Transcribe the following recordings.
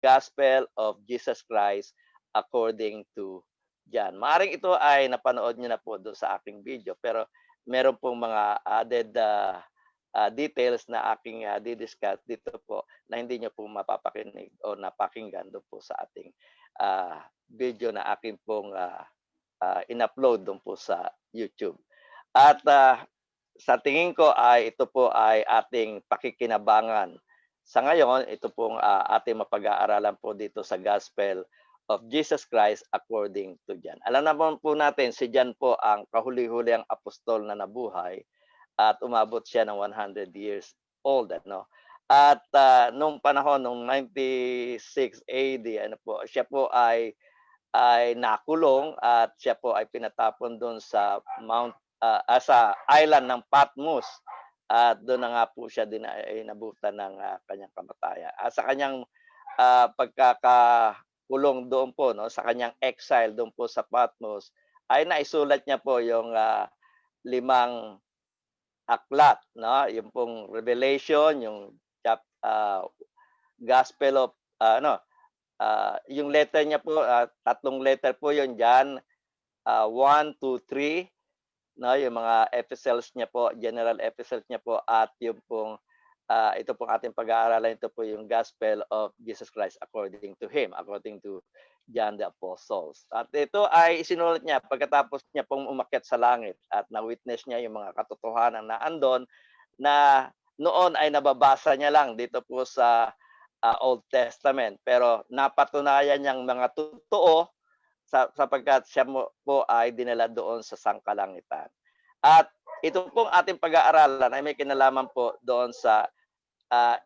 Gospel of Jesus Christ according to John. Maaaring ito ay napanood niyo na po doon sa aking video, pero meron pong mga added details na aking di-discuss dito po na hindi niyo po mapapakinig o napakinggan doon po sa ating video na aking pong in-upload doon po sa YouTube. At sa tingin ko ay ito po ay ating pakikinabangan. Sa ngayon, ito pong ating mapag-aaralan po dito sa Gospel of Jesus Christ according to John. Alam naman po natin, si John po ang kahuli-huliang apostol na nabuhay at umabot siya ng 100 years old. Ano? At nung panahon, nung 96 AD, ano po, siya po ay nakulong at siya po ay pinatapon doon sa sa island ng Patmos at doon na nga po siya din ay nabutan ng kanyang kamatayan. At sa kanyang pagkakakulong doon po, no, sa kanyang exile doon po sa Patmos, ay naisulat niya po yung limang aklat, no, yung pong Revelation, yung Gospel of yung letter niya po, tatlong letter po yun diyan, 1, 2, 3, 'no, yung mga epistles niya po, general epistles niya po at yung pong, ito pong ating pag-aaralan, ito po yung Gospel of Jesus Christ according to him, according to John the Apostles. At ito ay isinulat niya pagkatapos niya pong umakyat sa langit at na-witness niya yung mga katotohanan na andon na noon ay nababasa niya lang dito po sa Old Testament. Pero napatunayan niyang mga totoo sapagkat siya po ay dinala doon sa sangkalangitan. At ito pong ating pag-aaralan ay may kinalaman po doon sa uh,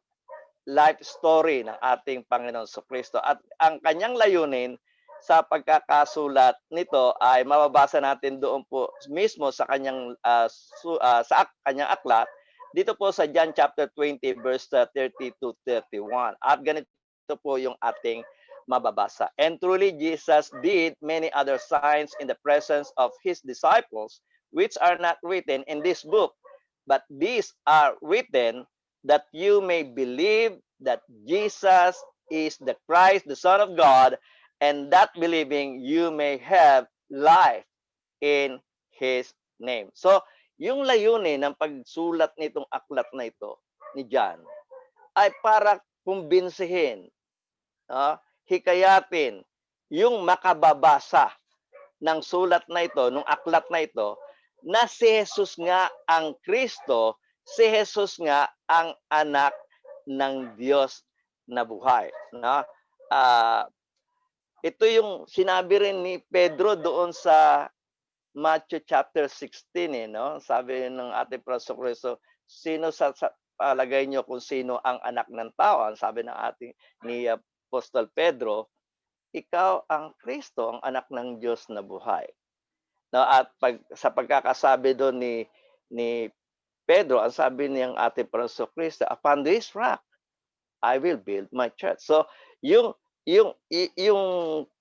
life story ng ating Panginoon Kristo. At ang kanyang layunin sa pagkakasulat nito ay mababasa natin doon po mismo sa kanyang sa kanyang aklat dito po sa John chapter 20 verse 30 to 31. At ganito po yung ating mababasa. And truly Jesus did many other signs in the presence of his disciples which are not written in this book, but these are written that you may believe that Jesus is the Christ, the Son of God, and that believing you may have life in His name. So, yung layunin ng pagsulat nitong aklat na ito ni John ay para kumbinsihin, hikayatin yung makababasa ng sulat na ito, ng aklat na ito, na si Jesus nga ang Kristo, si Jesus nga ang anak ng Diyos na buhay. No? Ito yung sinabi rin ni Pedro doon sa Matthew chapter 16, no? Sabi ng ating Panginoon Kristo, sino sa palagay niyo kung sino ang anak ng tao? Ang sabi ng ating ni Apostol Pedro, ikaw ang Kristo, ang anak ng Diyos na buhay. No, at sa pagkakasabi doon ni Pedro, ang sabi niyang ating Panginoon Kristo, upon this rock I will build my church. So, yung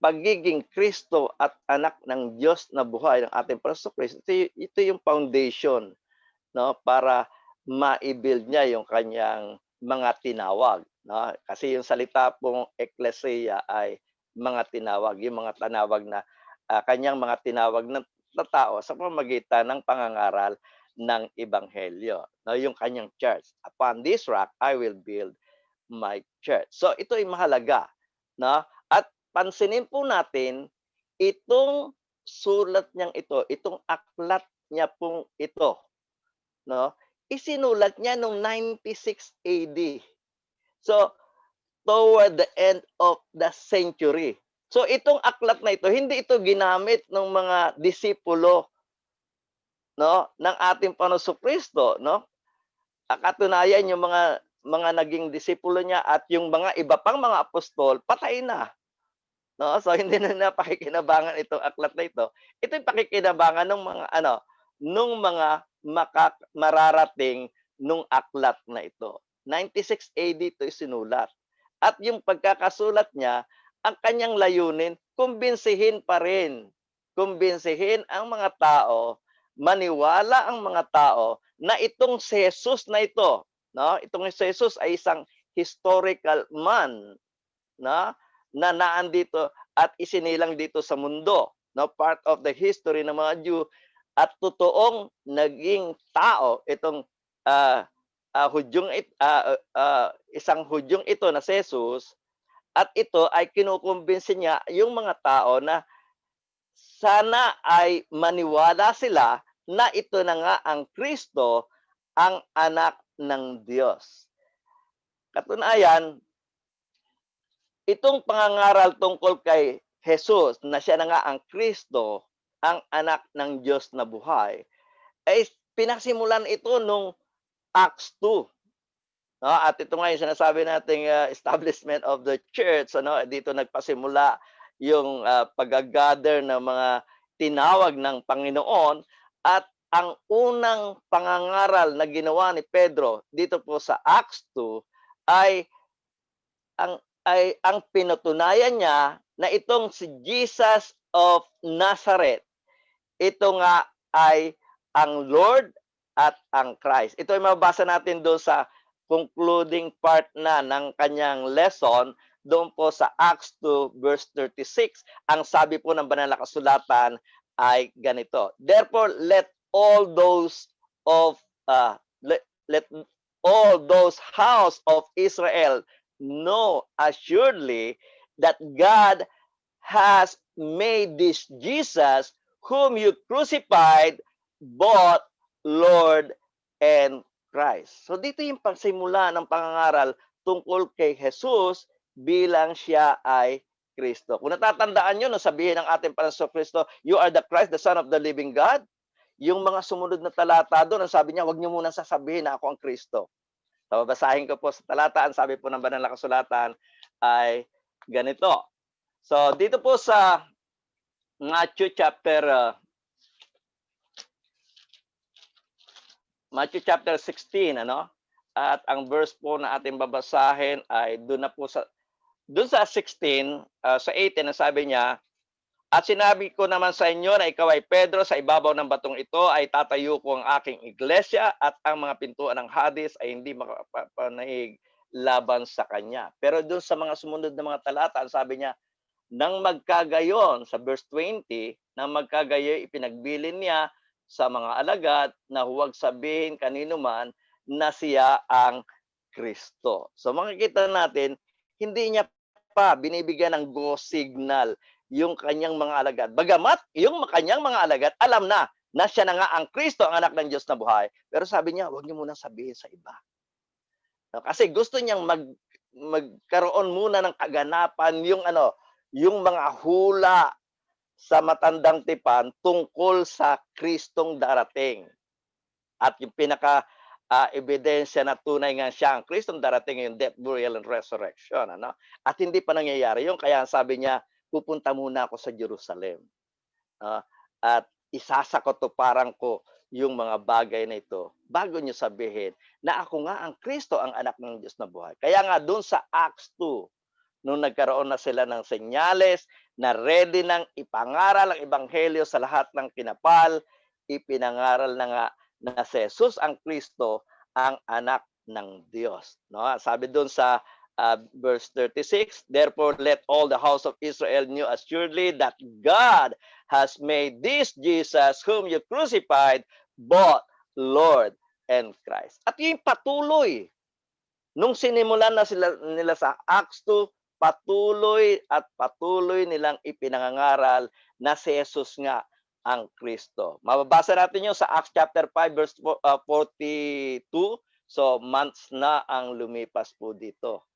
pagiging Kristo at anak ng Diyos na buhay ng ating Panginoon Kristo, ito yung foundation, no, para ma-build niya yung kanyang mga tinawag, no? Kasi yung salita pong ecclesia ay mga tinawag, yung mga tinawag na kanyang mga tinawag na tao sa pamamagitan ng pangangaral ng ebanghelyo, no, yung kanyang church. Upon this rock I will build my church. So ito ay mahalaga, no? At pansinin po natin itong sulat niyang ito, itong aklat niya pong ito, no? Isinulat niya noong 96 AD. So toward the end of the century. So itong aklat na ito, hindi ito ginamit ng mga disipulo, no, ng ating Panginoon Kristo, no? Katunayan yung mga naging disipulo niya at yung mga iba pang mga apostol patay na, no? So hindi na napakikinabangan itong aklat na ito. Ito yung pakikinabangan ng mga nung mga mararating nung aklat na ito. 96 AD ito sinulat. At yung pagkakasulat niya, ang kanyang layunin, kumbinsihin pa rin. Kumbinsihin ang mga tao, maniwala ang mga tao na itong si Jesus na ito, no? Itong si Jesus ay isang historical man, na na naandito at isinilang dito sa mundo, no, part of the history ng mga Jew at totoong naging tao itong isang Hudyong ito na si Jesus at ito ay kinukumbinsi niya yung mga tao na sana ay maniwala sila na ito na nga ang Kristo, ang anak ng Diyos. Katunayan, itong pangangaral tungkol kay Jesus na siya na nga ang Kristo, ang anak ng Diyos na buhay, ay pinasimulan ito nung Acts 2. No? At ito nga yung sinasabi nating establishment of the church. Ano? Dito nagpasimula yung pag-gather ng mga tinawag ng Panginoon at ang unang pangangaral na ginawa ni Pedro dito po sa Acts 2 ay ang pinatunayan niya na itong si Jesus of Nazareth, ito nga ay ang Lord at ang Christ. Ito ay mababasa natin doon sa concluding part na ng kanyang lesson doon po sa Acts 2 verse 36. Ang sabi po ng banal na kasulatan ay ganito. Therefore, let all those house of Israel know assuredly that God has made this Jesus whom you crucified both Lord and Christ. So dito yung pagsimula ng pangangaral tungkol kay Jesus bilang siya ay Kristo. Kung natatandaan nyo, no, sabihin ng ating Panginoon Kristo, you are the Christ, the Son of the living God. Yung mga sumunod na talata doon, ang sabi niya, huwag niyo muna sasabihin na ako ang Kristo. So, babasahin ko po sa talata, ang sabi po ng banal na kasulatan ay ganito. So, dito po sa Matthew chapter 16, ano? At ang verse po na ating babasahin ay doon sa 16, sa 18 na sabi niya, at sinabi ko naman sa inyo na ikaw ay Pedro, sa ibabaw ng batong ito ay tatayo ko ang aking iglesia at ang mga pintuan ng Hades ay hindi makapanahig laban sa kanya. Pero doon sa mga sumunod na mga talata, sabi niya, nang magkagayon, sa verse 20, nang magkagayon ipinagbilin niya sa mga alagad na huwag sabihin kanino man na siya ang Kristo. So makikita natin, hindi niya pa binibigyan ng go signal yung kanyang mga alagad. Bagamat yung kanyang mga alagad alam na siya na nga ang Kristo, ang anak ng Diyos na buhay. Pero sabi niya, huwag niyo muna sabihin sa iba. Kasi gusto niyang magkaroon muna ng kaganapan yung mga hula sa matandang tipan tungkol sa Kristong darating. At yung ebidensya na tunay nga siya ang Kristong darating yung death, burial, and resurrection. Ano? At hindi pa nangyayari yung kaya sabi niya, pupunta muna ako sa Jerusalem. At isasakotuparan ko yung mga bagay na ito bago niyo sabihin na ako nga ang Kristo, ang anak ng Diyos na buhay. Kaya nga doon sa Acts 2, nung nagkaroon na sila ng senyales, na ready nang ipangaral ang ebanghelyo sa lahat ng kinapal, ipinangaral na nga na si Jesus ang Kristo, ang anak ng Diyos. No? Sabi doon sa verse 36, therefore let all the house of Israel know assuredly that God has made this Jesus whom you crucified both Lord and Christ. At yung patuloy, nung sinimulan na nila sa Acts 2, patuloy at patuloy nilang ipinangangaral na si Jesus nga ang Kristo. Mababasa natin yun sa Acts chapter 5 verse 42. So months na ang lumipas po dito.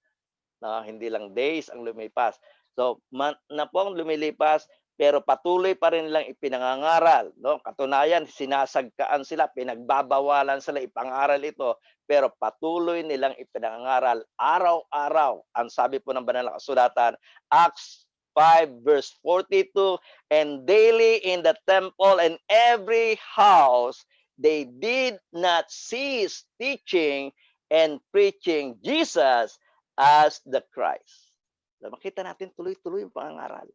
Hindi lang days ang lumipas. So month na po ang lumilipas, pero patuloy pa rin nilang ipinangangaral. No? Katunayan, sinasagkaan sila, pinagbabawalan sila ipangaral ito, pero patuloy nilang ipinangangaral araw-araw. Ang sabi po ng banal na kasulatan, Acts 5 verse 42, and daily in the temple and every house, they did not cease teaching and preaching Jesus as the Christ. So, makita natin tuloy-tuloy yung pangangaral.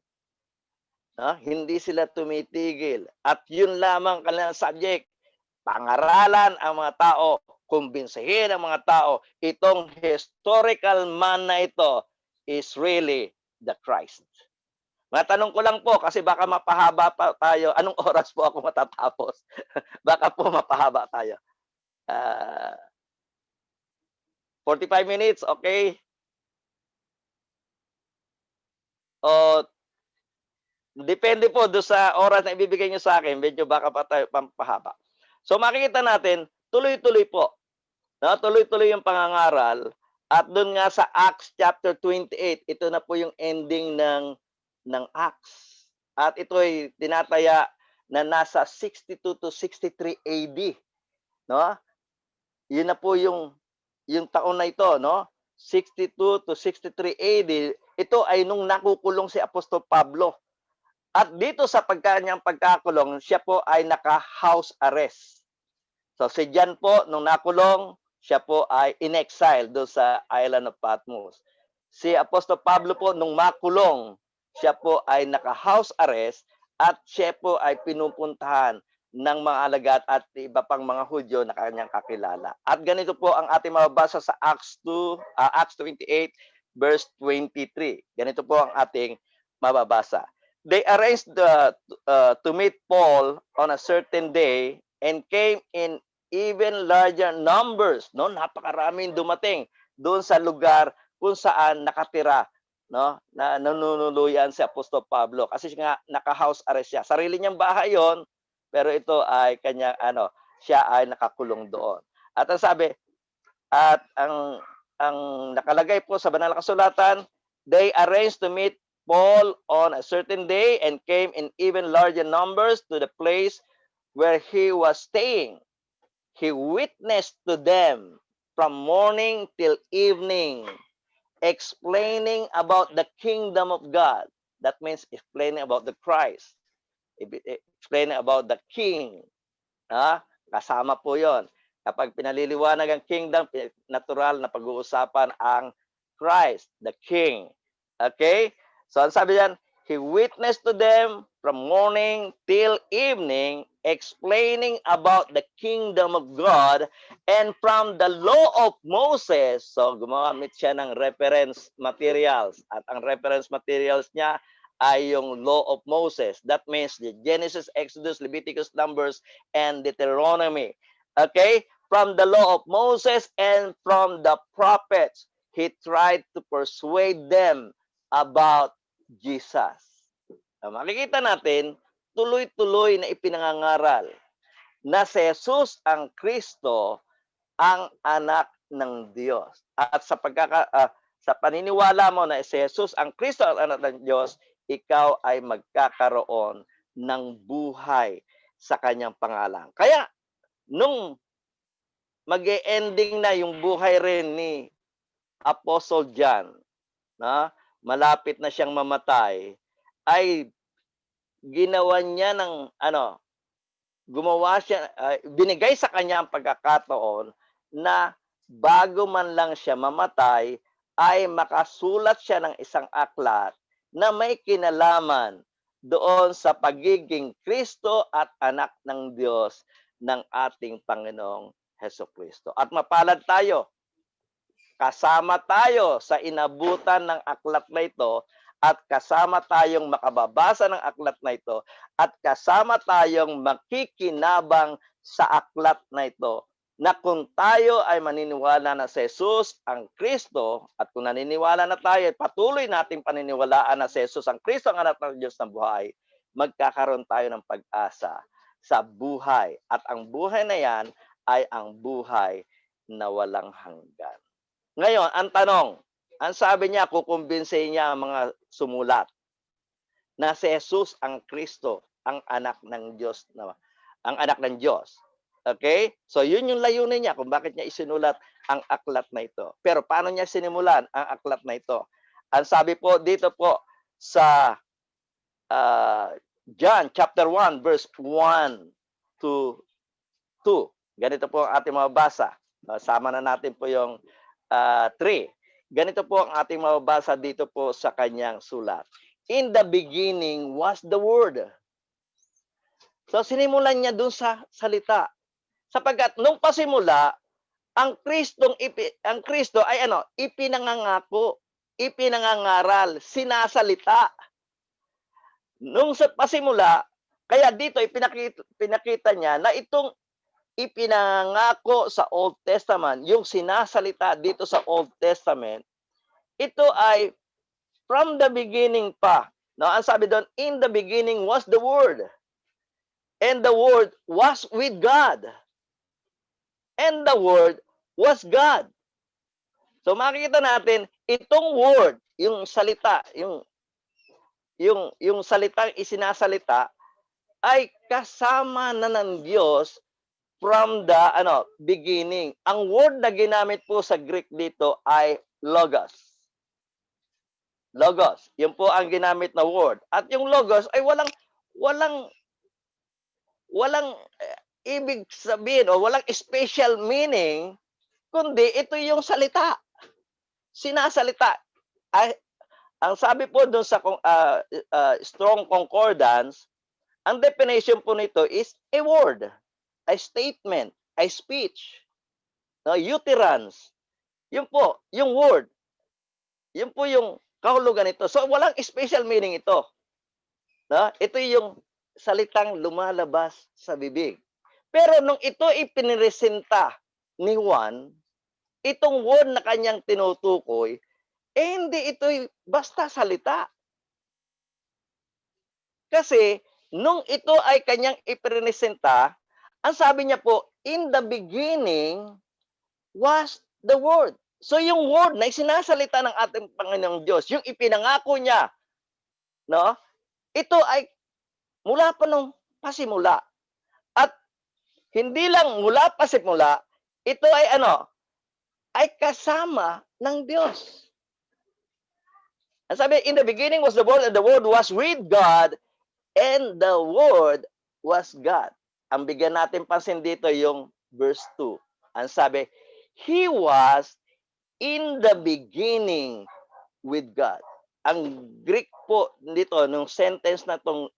Hindi sila tumitigil. At yun lamang kanilang subject, pangaralan ang mga tao, kumbinsihin ang mga tao, itong historical man na ito is really the Christ. Matanong ko lang po kasi baka mapahaba pa tayo. Anong oras po ako matatapos? Baka po mapahaba tayo. 45 minutes, okay? O depende po do sa oras na ibibigay niyo sa akin, medyo baka pa tayo pampahaba. So makikita natin, tuloy-tuloy po. No? Tuloy-tuloy yung pangangaral. At doon nga sa Acts chapter 28, ito na po yung ending ng Acts. At ito ay tinataya na nasa 62 to 63 AD. No? Yun na po yung taon na ito, no? 62 to 63 AD. Ito ay nung nakukulong si Apostol Pablo. At dito sa kanyang pagkakulong, siya po ay naka-house arrest. So si John po, nung nakulong, siya po ay in-exile doon sa island of Patmos. Si Apostol Pablo po, nung makulong, siya po ay naka-house arrest at siya po ay pinupuntahan ng mga alagad at iba pang mga Hudyo na kanyang kakilala. At ganito po ang ating mababasa sa Acts 28 verse 23. Ganito po ang ating mababasa. They arranged to meet Paul on a certain day and came in even larger numbers. No, napakaraming dumating doon sa lugar kung saan nakatira, no, na nanunuluyan si Apostol Pablo kasi nga naka-house arrest siya. Sarili niyang bahay 'yon, pero ito ay kanyang siya ay nakakulong doon. At ang sabi, at ang nakalagay po sa banal na kasulatan, they arranged to meet Paul on a certain day and came in even larger numbers to the place where he was staying. He witnessed to them from morning till evening, explaining about the kingdom of God. That means explaining about the Christ. Explaining about the King. Kasama po yon. Kapag pinaliliwanag ang kingdom, natural na pag-uusapan ang Christ, the King. Okay? So, ang sabi diyan, he witnessed to them from morning till evening, explaining about the kingdom of God and from the law of Moses. So, gumamit siya ng reference materials. At ang reference materials niya ay yung law of Moses. That means the Genesis, Exodus, Leviticus, Numbers, and Deuteronomy. Okay? From the law of Moses and from the prophets, he tried to persuade them about Jesus. Makikita natin, tuloy-tuloy na ipinangangaral na si Jesus ang Kristo ang anak ng Diyos. At sa paniniwala mo na si Jesus ang Kristo ang anak ng Diyos, ikaw ay magkakaroon ng buhay sa kanyang pangalan. Kaya, nung mag-e-ending na yung buhay rin ni Apostle John, malapit na siyang mamatay, ay ginawa niya binigay sa kanya ang pagkakataon na bago man lang siya mamatay, ay makasulat siya ng isang aklat na may kinalaman doon sa pagiging Kristo at anak ng Diyos ng ating Panginoong Hesukristo. At mapalad tayo, kasama tayo sa inabutan ng aklat na ito at kasama tayong makababasa ng aklat na ito at kasama tayong makikinabang sa aklat na ito na kung tayo ay maniniwala na si Jesus ang Kristo at kung naniniwala na tayo, patuloy nating paniniwalaan na si Jesus ang Kristo ang anak ng Diyos na buhay, magkakaroon tayo ng pag-asa sa buhay. At ang buhay na yan ay ang buhay na walang hanggan. Ngayon, ang tanong, ang sabi niya, kukumbinsihin niya ang mga sumulat na si Jesus ang Kristo, ang anak ng Diyos, ang anak ng Diyos. Okay? So, yun yung layunin niya kung bakit niya isinulat ang aklat na ito. Pero paano niya sinimulan ang aklat na ito? Ang sabi po dito po sa John chapter 1 verse 1 to 2. Ganito po ang ating mababasa. Sama na natin po yung 3. Ganito po ang ating mababasa dito po sa kanyang sulat. In the beginning was the Word. So sinimulan niya dun sa salita. Sapagkat nung pasimula, ang Kristo ay ipinangangako. ipinangangaral, sinasalita. Nung sa pasimula, kaya dito pinakita niya na itong ipinangako sa Old Testament, yung sinasalita dito sa Old Testament, ito ay from the beginning pa. No, ang sabi doon, in the beginning was the Word. And the Word was with God. And the Word was God. So makikita natin, itong Word, yung salita, yung salitang isinasalita, ay kasama na ng Diyos from the beginning. Ang word na ginamit po sa Greek dito ay logos. Logos. Yun po ang ginamit na word. At yung logos ay walang ibig sabihin o walang special meaning, kundi ito yung salita. Sinasalita. Ay, ang sabi po doon sa Strong Concordance, ang definition po nito is a word, a statement, a speech, no, utterance. Yun po, yung word. Yun po yung kahulugan nito. So walang special meaning ito. No? Ito yung salitang lumalabas sa bibig. Pero nung ito ipiniresenta ni Juan, itong word na kanyang tinutukoy, hindi ito basta salita. Kasi nung ito ay kanyang ipresenta, ang sabi niya po, in the beginning was the Word. So yung Word na sinasalita ng ating Panginoong Diyos, yung ipinangako niya, no? Ito ay mula pa nung pasimula. At hindi lang mula pasimula, ito ay ay kasama ng Diyos. Ang sabi, in the beginning was the Word, and the Word was with God, and the Word was God. Ang bigyan natin pansin dito yung verse 2. Ang sabi, He was in the beginning with God. Ang Greek po dito, nung sentence na itong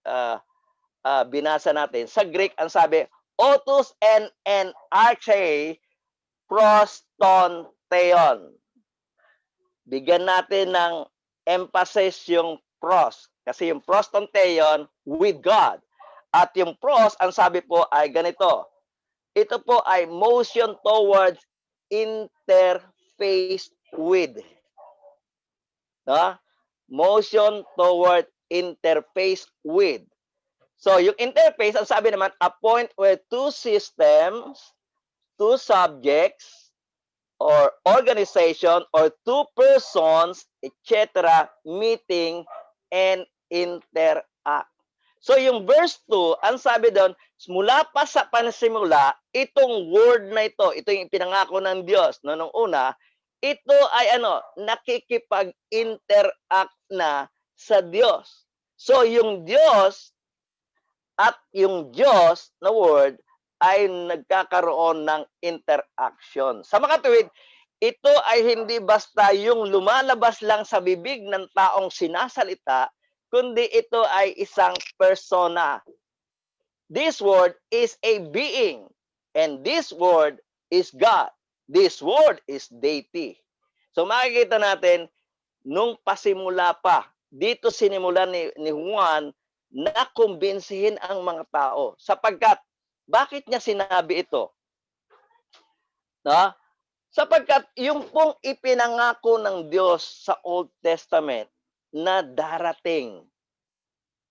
binasa natin, sa Greek, ang sabi, Otus en arche proston theon. Bigyan natin ng emphasis yung pros. Kasi yung proston theon, with God. At yung pros, ang sabi po ay ganito. Ito po ay motion towards interface with. No? Motion toward interface with. So, yung interface, ang sabi naman, a point where two systems, two subjects, or organization, or two persons, etc., meeting and interact. So, yung verse 2, ang sabi doon, mula pa sa pansimula, itong word na ito yung ipinangako ng Diyos. No, nung una, ito ay nakikipag-interact na sa Diyos. So, yung Diyos at yung Diyos na word ay nagkakaroon ng interaction. Sa makatuwid, ito ay hindi basta yung lumalabas lang sa bibig ng taong sinasalita, kundi ito ay isang persona. This word is a being, and this word is God. This word is deity. So makikita natin, nung pasimula pa, dito sinimulan ni Juan na kumbinsihin ang mga tao. Sapagkat, bakit niya sinabi ito? No? Sapagkat yung pong ipinangako ng Diyos sa Old Testament na darating.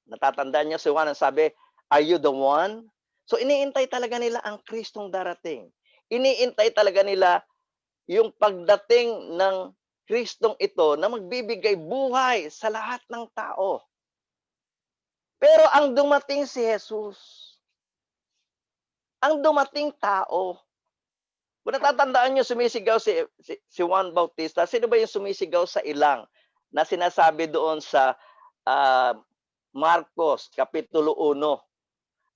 Natatandaan niyo si Juan ang sabi, are you the one? So iniintay talaga nila ang Kristong darating. Iniintay talaga nila yung pagdating ng Kristong ito na magbibigay buhay sa lahat ng tao. Pero ang dumating si Jesus, ang dumating tao, kung natatandaan nyo, sumisigaw si Juan Bautista, sino ba yung sumisigaw sa ilang na sinasabi doon sa Marcos, Kapitulo 1?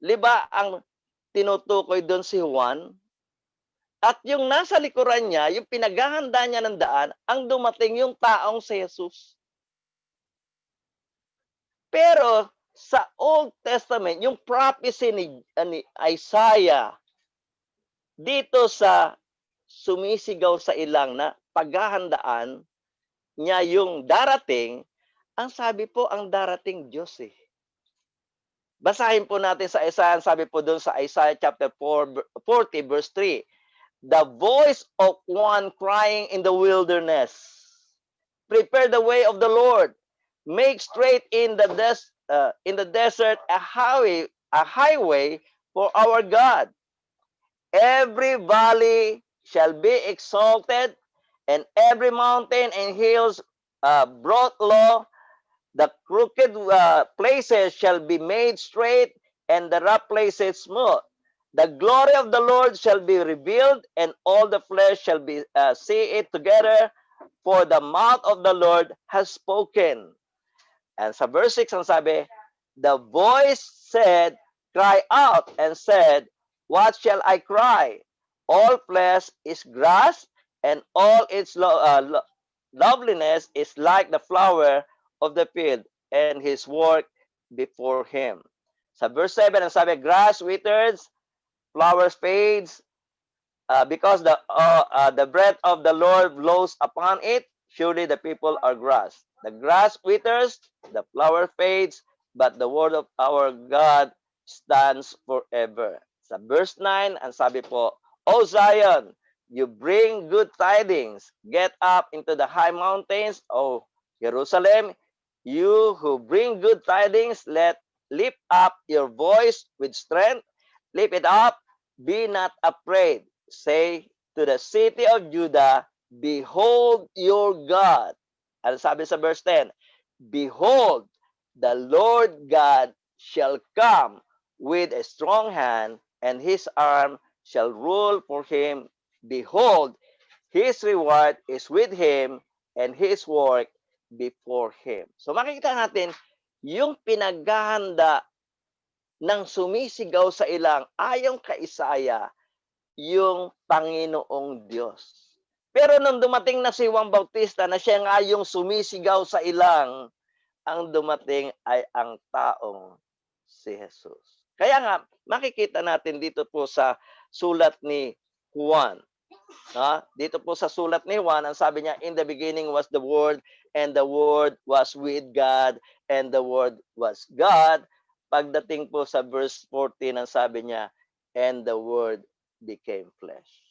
Liba ang tinutukoy doon si Juan? At yung nasa likuran niya, yung pinaghahanda niya ng daan, ang dumating yung taong si Jesus. Pero sa Old Testament, yung prophecy ni Isaiah, dito sa sumisigaw sa ilang na paghahandaan, niya yung darating, ang sabi po ang darating Diyos eh. Basahin po natin sa Isaiah, sabi po doon sa Isaiah chapter 40 verse 3, the voice of one crying in the wilderness, prepare the way of the Lord, make straight in the desert a highway for our God. Every valley shall be exalted, and every mountain and hills brought low. The crooked places shall be made straight, and the rough places smooth. The glory of the Lord shall be revealed, and all the flesh shall be see it together, for the mouth of the Lord has spoken. And sa verse 6 ang sabi, the voice said, cry out, and said, what shall I cry? All flesh is grass, and all its loveliness is like the flower of the field, and his work before him. Sa verse 7, ang sabi, grass withers, flowers fades, because the breath of the Lord blows upon it, surely the people are grass. The grass withers, the flower fades, but the word of our God stands forever. Sa verse 9, ang sabi po, O Zion, you bring good tidings. Get up into the high mountains, O Jerusalem. You who bring good tidings, lift up your voice with strength. Lift it up, be not afraid. Say to the city of Judah, behold your God. Ano sabi sa verse 10? Behold, the Lord God shall come with a strong hand, and his arm shall rule for him. Behold, his reward is with him, and his work before him. So makikita natin, yung pinaghahanda ng sumisigaw sa ilang ayong kaisaya, yung Panginoong Diyos. Pero nung dumating na si Juan Bautista na siya nga yung sumisigaw sa ilang, ang dumating ay ang taong si Jesus. Kaya nga, makikita natin dito po sa sulat ni Juan. Dito po sa sulat ni Juan, ang sabi niya, in the beginning was the Word, and the Word was with God, and the Word was God. Pagdating po sa verse 14, ang sabi niya, and the Word became flesh.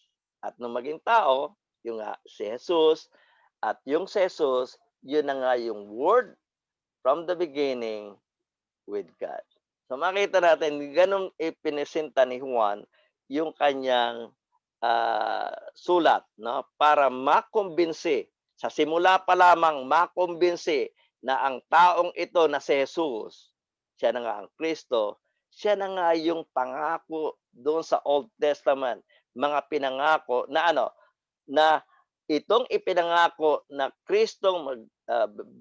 At nung maging tao, yung nga si Jesus, at yung si Jesus, yun na nga yung Word from the beginning with God. So makita natin, ganun ipinisinta ni Juan yung kanyang sulat, no? Para makumbinsi, sa simula pa lamang makumbinsi na ang taong ito na si Jesus, siya na nga ang Kristo, siya na nga yung pangako doon sa Old Testament, mga pinangako na na itong ipinangako na Kristong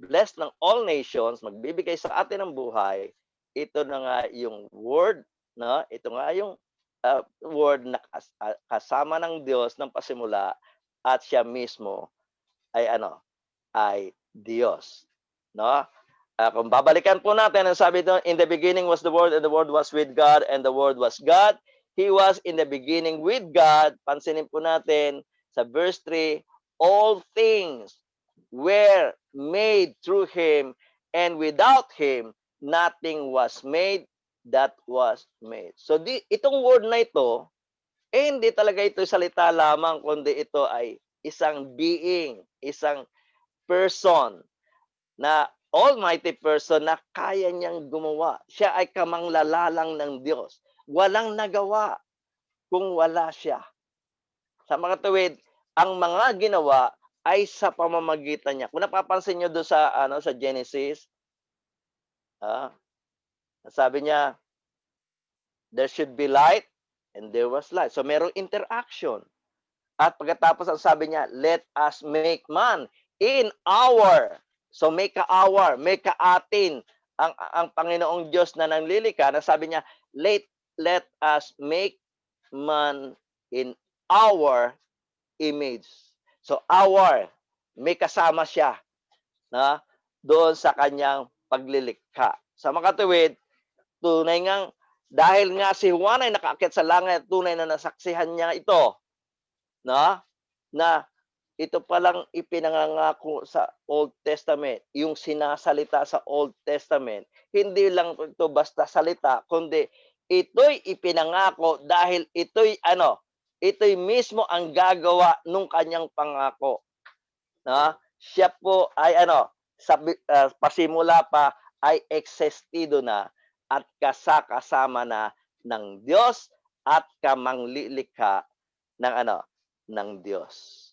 bless ng all nations, magbibigay sa atin ng buhay, ito na nga yung word, no? Ito nga yung word na kasama ng Diyos ng pasimula, at siya mismo ay ay Diyos, no? Kung babalikan po natin, ang sabi doon, in the beginning was the Word, and the Word was with God, and the Word was God. He was in the beginning with God. Pansinin po natin sa verse 3, all things were made through Him, and without Him, nothing was made that was made. So itong word na ito, hindi talaga ito salita lamang, kundi ito ay isang being, isang person, na almighty person na kaya niyang gumawa. Siya ay kamanglalalang ng Diyos. Walang nagawa kung wala siya. Sa mga tuwid, ang mga ginawa ay sa pamamagitan niya. Kung napapansin niyo doon sa sa Genesis, sabi niya, there should be light, and there was light. So merong interaction. At pagkatapos ang sabi niya, let us make man in our. So make make atin ang Panginoong Diyos na nanglilika, na sabi niya, let us make man in our image. So our, may kasama siya na doon sa kanyang paglilikha. Sa mga tuwid, tunay ngang dahil nga si Juan ay nakaakyat sa langit, tunay na nasaksihan niya ito, no? Na ito palang ipinangangako sa Old Testament, yung sinasalita sa Old Testament, hindi lang ito basta salita, kundi ito'y ipinangako dahil ito'y ano, ito'y mismo ang gagawa nung kanyang pangako. Na siya po ay ano, pasimula pa ay existido na at kasama na ng Diyos at kamanglilikha ng ano, ng Diyos.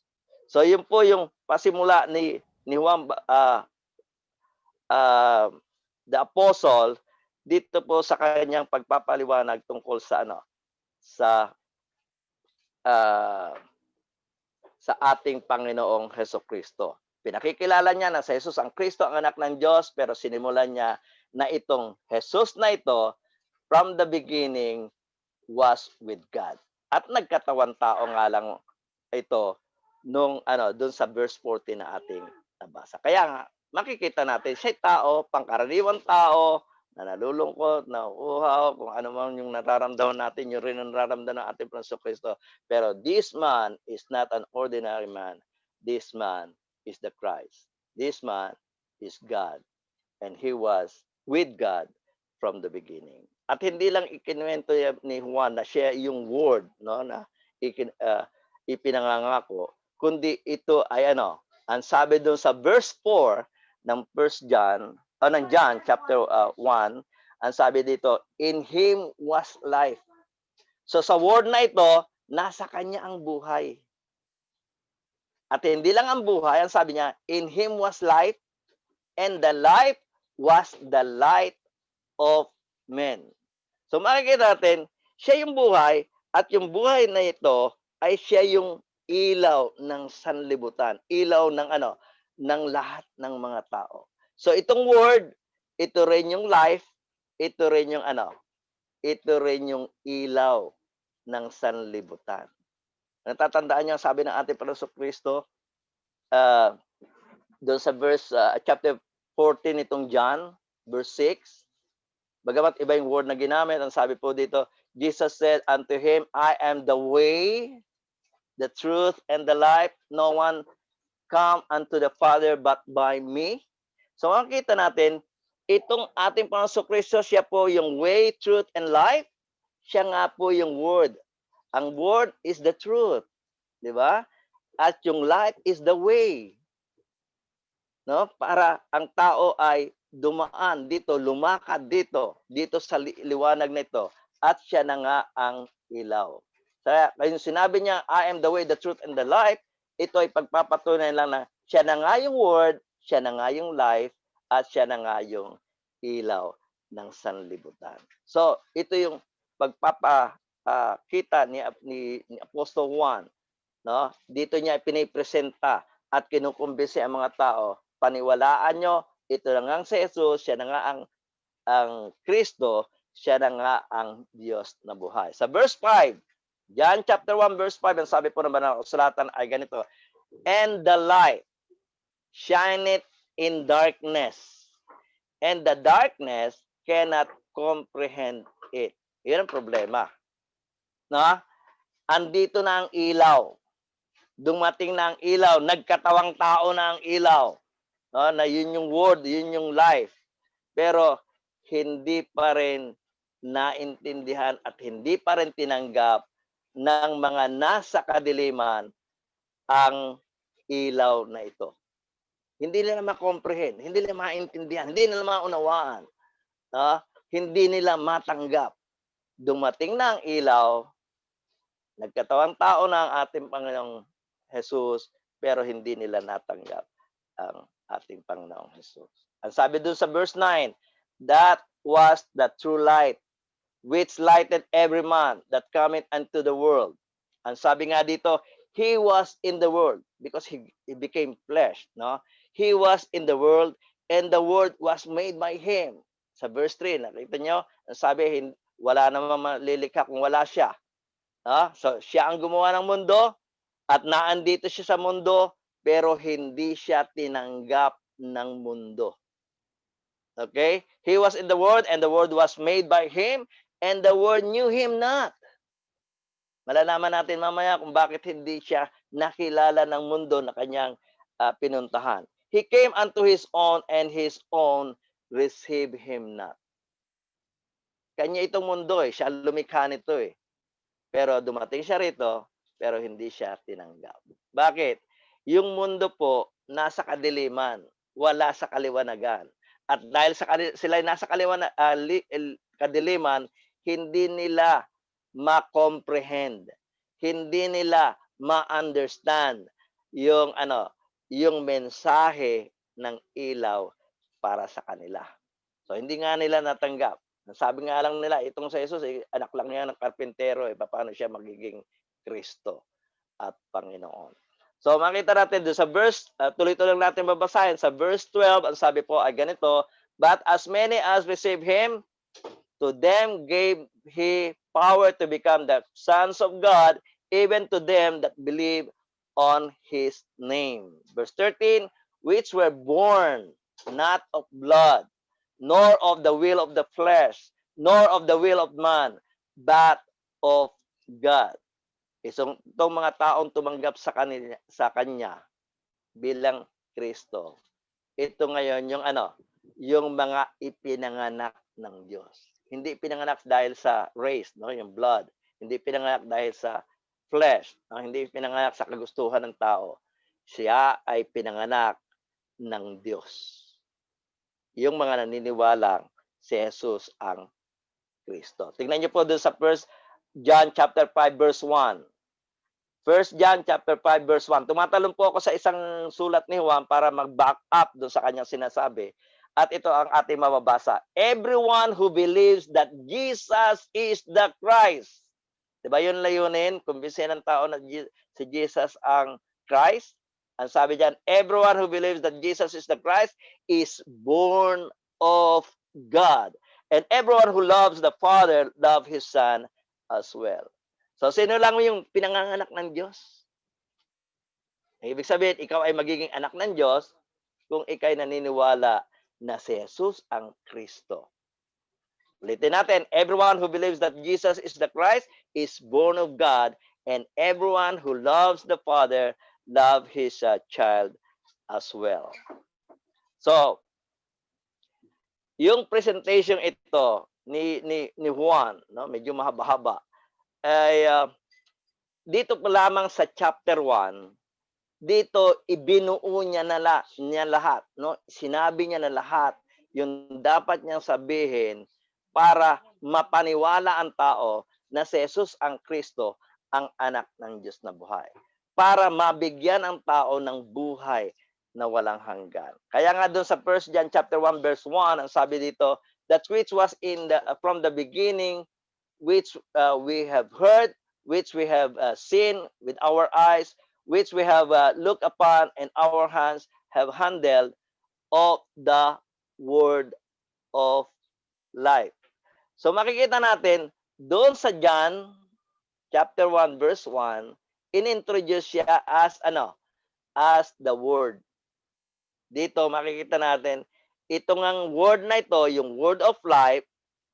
So yun po yung pasimula ni Juan the Apostle dito po sa kanyang pagpapaliwanag tungkol sa ano, sa ah, sa ating Panginoong Hesukristo. Pinakikilala niya na si Jesus ang Kristo, ang anak ng Diyos, pero sinimulan niya na itong Jesus na ito, from the beginning, was with God. At nagkatawan tao nga lang ito nung ano, doon sa verse 14 na ating nabasa. Kaya nga, makikita natin siya tao, pangkaraniwang tao, na nalulungkot, nauuhaw, kung ano man yung nararamdaman natin, yun rin ang nararamdaman ng ating Panginoon Kristo. Pero this man is not an ordinary man. This man is the Christ. This man is God. And he was with God from the beginning. At hindi lang ikinuwento ni Juan na siya yung word, no, na ipinangangako, kundi ito ay ano, ang sabi doon sa verse 4 ng 1 John, ng John chapter 1, ang sabi dito, in him was life. So sa word na ito, nasa kanya ang buhay. At hindi lang ang buhay, ang sabi niya, in him was life, and the life was the light of men. So makikita natin, siya yung buhay, at yung buhay na ito ay siya yung ilaw ng sanlibutan, ilaw ng ano, ng lahat ng mga tao. So itong word, ito rin yung life, ito rin yung ano, ito rin yung ilaw ng sanlibutan. Natatandaan niyo ang sabi ng ating Panginoong Kristo doon sa verse chapter 14 itong John, verse 6. Bagamat iba yung word na ginamit, ang sabi po dito, Jesus said unto him, I am the way, the truth, and the life. No one come unto the Father but by me. So makikita natin, itong ating Panginoong Kristo, siya po yung way, truth, and life. Siya nga po yung word. Ang word is the truth. Di ba? At yung life is the way. No? Para ang tao ay dumaan dito, lumakad dito sa liwanag na ito. At siya na nga ang ilaw. Kaya yung sinabi niya, I am the way, the truth, and the life, ito ay pagpapatunay lang na siya na nga yung word, siya na nga yung life, at siya na nga yung ilaw ng sanlibutan. So, ito yung pagpapakita ni Apostle Juan. No? Dito niya pinipresenta at kinukumbinsi ang mga tao, paniwalaan nyo, ito na nga si Jesus, siya na nga ang Kristo, siya na nga ang Diyos na buhay. Sa verse 5, John chapter 1 verse 5, ang sabi po naman ng kasulatan ay ganito, and the light shineth in darkness, and the darkness cannot comprehend it. Yun ang problema. No? Andito na ang ilaw. Dumating na ang ilaw, nagkatawang tao na ang ilaw. No? Na yun yung word, yun yung life. Pero hindi pa rin naintindihan at hindi pa rin tinanggap ng mga nasa kadiliman ang ilaw na ito. Hindi nila ma-comprehend, hindi nila maintindihan, hindi nila maunawaan. Hindi nila matanggap. Dumating na ang ilaw, nagkatawang tao na ang ating Panginoong Jesus, pero hindi nila natanggap ang ating Panginoong Jesus. Ang sabi doon sa verse 9, that was the true light, which lighted every man that cometh unto the world. Ang sabi nga dito, he was in the world because he became flesh. No? He was in the world and the world was made by him. Sa verse 3, nakita nyo, ang sabi, wala namang malilikha kung wala siya. No? So, siya ang gumawa ng mundo at naandito siya sa mundo pero hindi siya tinanggap ng mundo. Okay? He was in the world and the world was made by him and the world knew him not. Malalaman natin mamaya kung bakit hindi siya nakilala ng mundo na kanyang pinuntahan. He came unto his own and his own received him not. Kanya itong mundo siya lumikha nito Pero dumating siya rito, pero hindi siya tinanggap. Bakit? Yung mundo po nasa kadiliman, wala sa kaliwanagan. At dahil sila ay nasa kadiliman, hindi nila ma-comprehend, hindi nila ma-understand yung yung mensahe ng ilaw para sa kanila. So hindi nga nila natanggap. Sabi nga lang nila itong si Jesus anak lang niya ng karpentero papaano siya magiging Kristo at Panginoon. So makita natin doon sa verse, tuloy-tuloy lang natin babasahin sa verse 12, ang sabi po ay ganito, but as many as receive him, to them gave he power to become the sons of God, even to them that believe on his name. Verse 13, which were born not of blood, nor of the will of the flesh, nor of the will of man, but of God. So, itong mga taong tumanggap sa kanya bilang Kristo. Ito ngayon yung mga ipinanganak ng Diyos. Hindi pinanganak dahil sa race, yung blood. Hindi pinanganak dahil sa flesh, hindi pinanganak sa kagustuhan ng tao. Siya ay pinanganak ng Diyos. Yung mga naniniwalang si Jesus ang Kristo. Tingnan niyo po doon sa 1 John chapter 5 verse 1. 1 John chapter 5 verse 1. Tumatalon po ako sa isang sulat ni Juan para mag-back up doon sa kanyang sinasabi. At ito ang ating mababasa. Everyone who believes that Jesus is the Christ. Diba yun layunin? Kumbinsin ng tao na si Jesus ang Christ. Ang sabi diyan, everyone who believes that Jesus is the Christ is born of God. And everyone who loves the Father loves His Son as well. So, sino lang yung pinanganganak ng Diyos? Ibig sabihin, ikaw ay magiging anak ng Diyos kung ikay naniniwala na si Jesus ang Kristo. Ulitin natin, everyone who believes that Jesus is the Christ is born of God, and everyone who loves the Father loves his child as well. So, yung presentation ito ni Juan, medyo mahaba-haba, ay dito pa lamang sa chapter 1, dito ibinuo niya lahat, Sinabi niya na lahat yung dapat niyang sabihin para mapaniwala ang tao na si Jesus ang Kristo, ang anak ng Diyos na buhay. Para mabigyan ang tao ng buhay na walang hanggan. Kaya nga doon sa 1 John chapter 1 verse 1, ang sabi dito, that which was from the beginning, which we have heard, which we have seen with our eyes, which we have looked upon, and our hands have handled of the word of life. So makikita natin, doon sa John chapter 1 verse 1, inintroduce siya as as the word. Dito makikita natin, itong ang word na ito, yung word of life,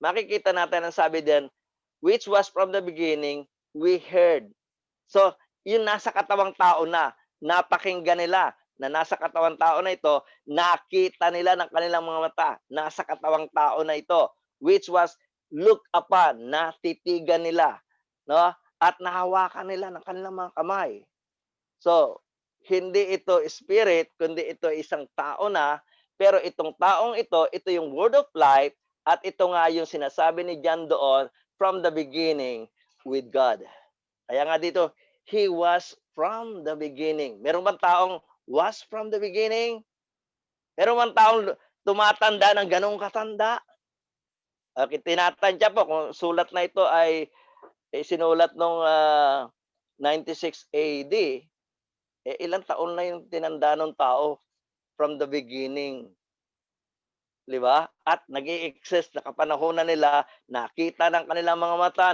makikita natin ang sabi din, which was from the beginning, we heard. So, yun nasa katawang tao na, napakinggan nila, na nasa katawang tao na ito, nakita nila ng kanilang mga mata, nasa katawang tao na ito, which was looked upon, natitigan nila, at nahawakan nila ng kanilang mga kamay. So, hindi ito spirit, kundi ito isang tao na, pero itong taong ito yung word of life, at ito nga yung sinasabi ni John doon, from the beginning with God. Kaya nga dito, He was from the beginning. Meron bang taong was from the beginning? Meron bang taong tumatanda ng ganong katanda? Tinatansya po kung sulat na ito ay sinulat noong 96 AD, ilang taon na yung tinanda ng tao from the beginning. Di ba? At nag-i-exist na kapanahonan nila, nakita ng kanilang mga mata,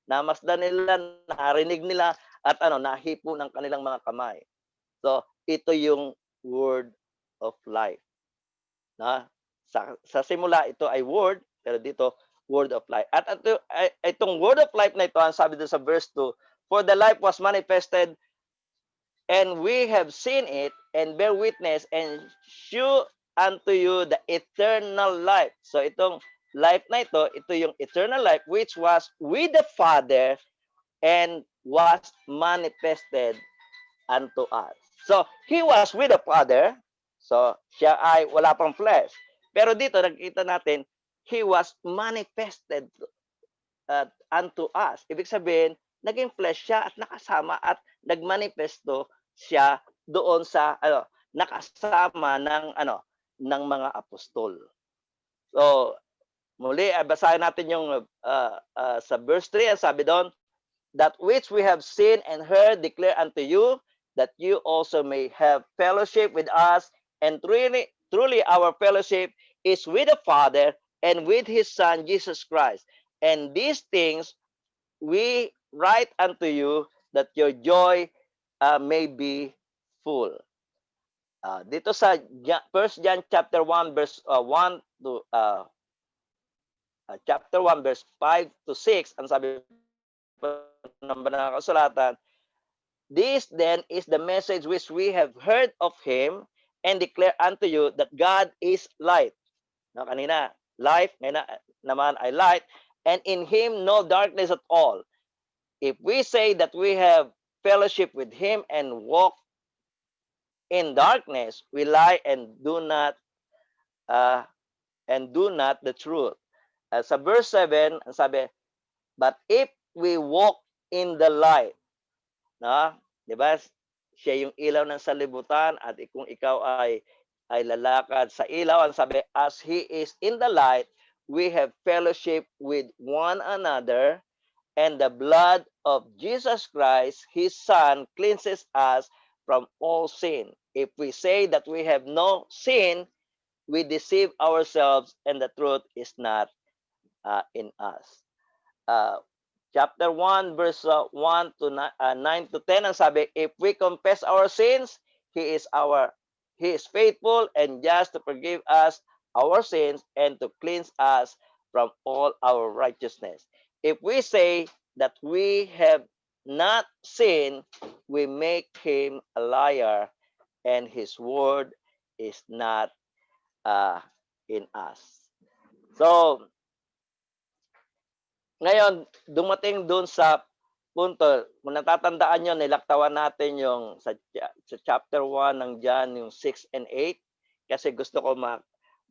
namasdan nila, narinig nila, at nahipo ng kanilang mga kamay. So, ito yung word of life. Sa simula, ito ay word, pero dito, word of life. At itong word of life na ito, ang sabi doon sa verse 2, For the life was manifested, and we have seen it, and bear witness, and shew unto you the eternal life. So itong life na ito yung eternal life which was with the Father and was manifested unto us. So, he was with the Father. So, siya ay wala pang flesh. Pero dito, nakikita natin, he was manifested unto us. Ibig sabihin, naging flesh siya at nakasama at nagmanifesto siya doon sa nakasama ng mga apostol. So, muli basahin natin yung sa verse 3, ang sabi doon, that which we have seen and heard declare unto you, that you also may have fellowship with us, and truly our fellowship is with the Father and with his Son Jesus Christ. And these things we write unto you, that your joy may be full. Dito sa 1 John chapter 1 verse 1 to chapter 1 verse 5 to 6, ang sabi ng banal na kasulatan, this then is the message which we have heard of him and declare unto you, that God is light. No, kanina, life, ngayon naman ay light, and in him no darkness at all. If we say that we have fellowship with him and walk in darkness, we lie and do not the truth. Sa verse 7, ang sabi, but if we walk in the light, no? 'Di ba? Siya yung ilaw ng sanlibutan, at kung ikaw ay lalakad sa ilaw, ang sabi, as he is in the light, we have fellowship with one another, and the blood of Jesus Christ, his Son, cleanses us from all sin. If we say that we have no sin, we deceive ourselves, and the truth is not in us. Chapter 1, verse 1 to 9 to 10, ang sabi, if we confess our sins, he is faithful and just to forgive us our sins and to cleanse us from all our righteousness. If we say that we have not sinned, we make him a liar, and his word is not in us. So, ngayon, dumating doon sa punto, kung natatandaan nyo, nilaktawan natin yung sa chapter 1 ng John, yung 6 and 8, kasi gusto ko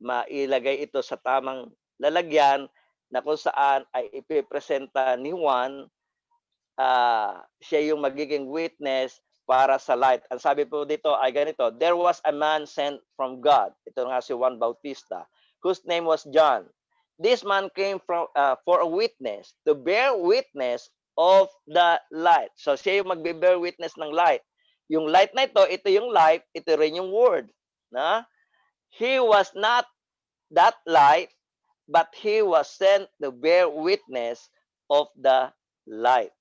mailagay ito sa tamang lalagyan na kung saan ay ipipresenta ni Juan, siya yung magiging witness para sa light. Ang sabi po dito ay ganito, there was a man sent from God. Ito nga si Juan Bautista, whose name was John. This man came for a witness, to bear witness of the light. So siya yung magbe-bear witness ng light. Yung light na ito yung life, ito rin yung word. Na? He was not that light, but he was sent to bear witness of the light.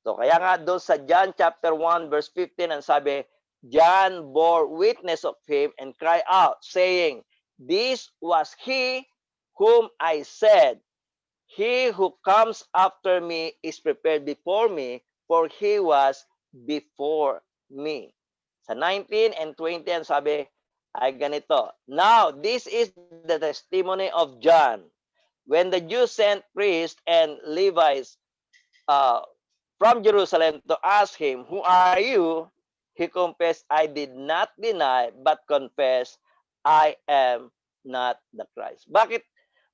So kaya nga doon sa John chapter 1 verse 15, ang sabi, John bore witness of him and cried out, saying, this was he whom I said, he who comes after me is prepared before me, for he was before me. Sa 19 and 20, ang sabi ay ganito, now this is the testimony of John. When the Jews sent priests and Levites from Jerusalem to ask him, who are you? He confessed, I did not deny, but confess, I am not the Christ.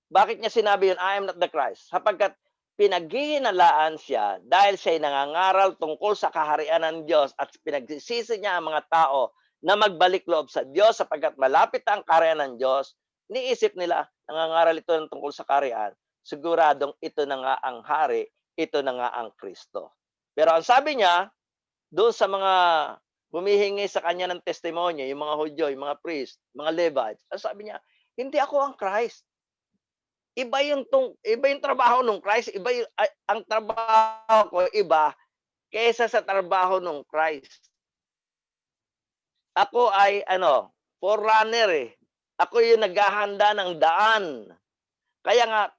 Bakit niya sinabi yun, I am not the Christ? Sapagkat pinaghihinalaan siya dahil siya'y nangangaral tungkol sa kaharian ng Diyos at pinagsisisi niya ang mga tao na magbalik loob sa Diyos sapagkat malapit ang kaharian ng Diyos. Niisip nila, nangangaral ito ng tungkol sa kaharian, siguradong ito na nga ang hari, ito na nga ang Kristo. Pero ang sabi niya, doon sa mga humihingi sa kanya ng testimonya, yung mga Hudyo, yung mga priest, mga Levites, ang sabi niya, hindi ako ang Christ. Iba yung trabaho ng Christ, ang trabaho ko iba kaysa sa trabaho ng Christ. Ako ay forerunner . Ako yung naghahanda ng daan. Kaya nga,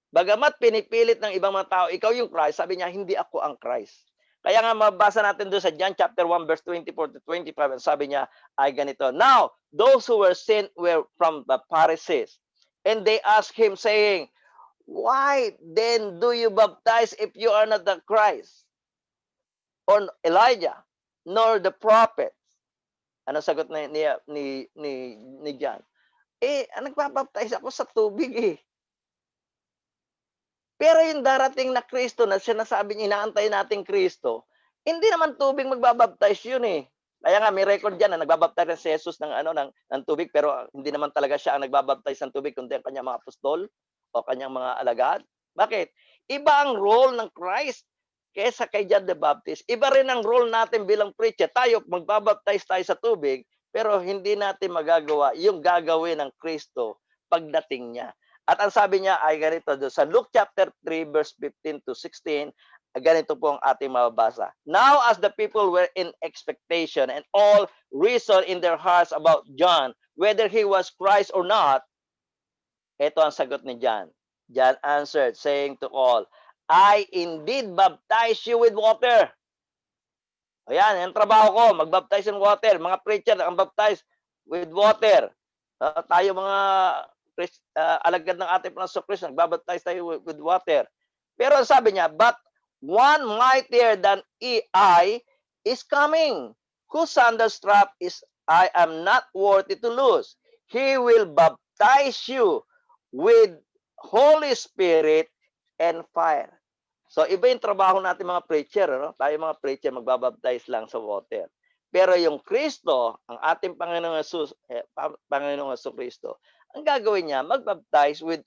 bagamat pinipilit ng ibang mga tao, ikaw yung Christ, sabi niya, hindi ako ang Christ. Kaya nga mabasa natin doon sa John chapter 1 verse 24 to 25, ang sabi niya ay ganito, "Now, those who were sent were from the Pharisees, and they asked him saying, why then do you baptize if you are not the Christ, or Elijah, nor the prophet?" Ano sagot ni John? Nagbabaptize ako sa tubig, eh. Pero yung darating na Kristo na sinasabing inaantay nating Kristo, hindi naman tubig magbabaptize yun, eh. Kaya nga may record diyan na nagbabaptize si Jesus ng tubig, pero hindi naman talaga siya ang nagbabaptize ng tubig kundi ang kanyang mga apostol o kanyang mga alagad. Bakit? Iba ang role ng Christ kaysa kay John the Baptist. Iba rin ang role natin bilang preacher. Tayo magbabaptize tayo sa tubig, pero hindi natin magagawa yung gagawin ng Kristo pagdating niya. At ang sabi niya ay ganito doon sa Luke chapter 3 verse 15 to 16, ganito po ang ating mababasa. Now as the people were in expectation and all reasoned in their hearts about John, whether he was Christ or not, ito ang sagot ni John. John answered, saying to all, I indeed baptize you with water. Ayan, yung trabaho ko, magbaptize in water. Mga preacher ang baptize with water. Tayo mga alagad ng ating Panginoong Kristo, nagbabaptize tayo with water. Pero sabi niya, but one mightier than I is coming, whose sandal strap is I am not worthy to loose. He will baptize you with Holy Spirit and fire. So iba yung trabaho natin mga preacher, no? Tayo mga preacher magbabaptize lang sa water. Pero yung Kristo, ang ating Panginoong Jesus, Panginoong Kristo, ang gagawin niya, magbaptize with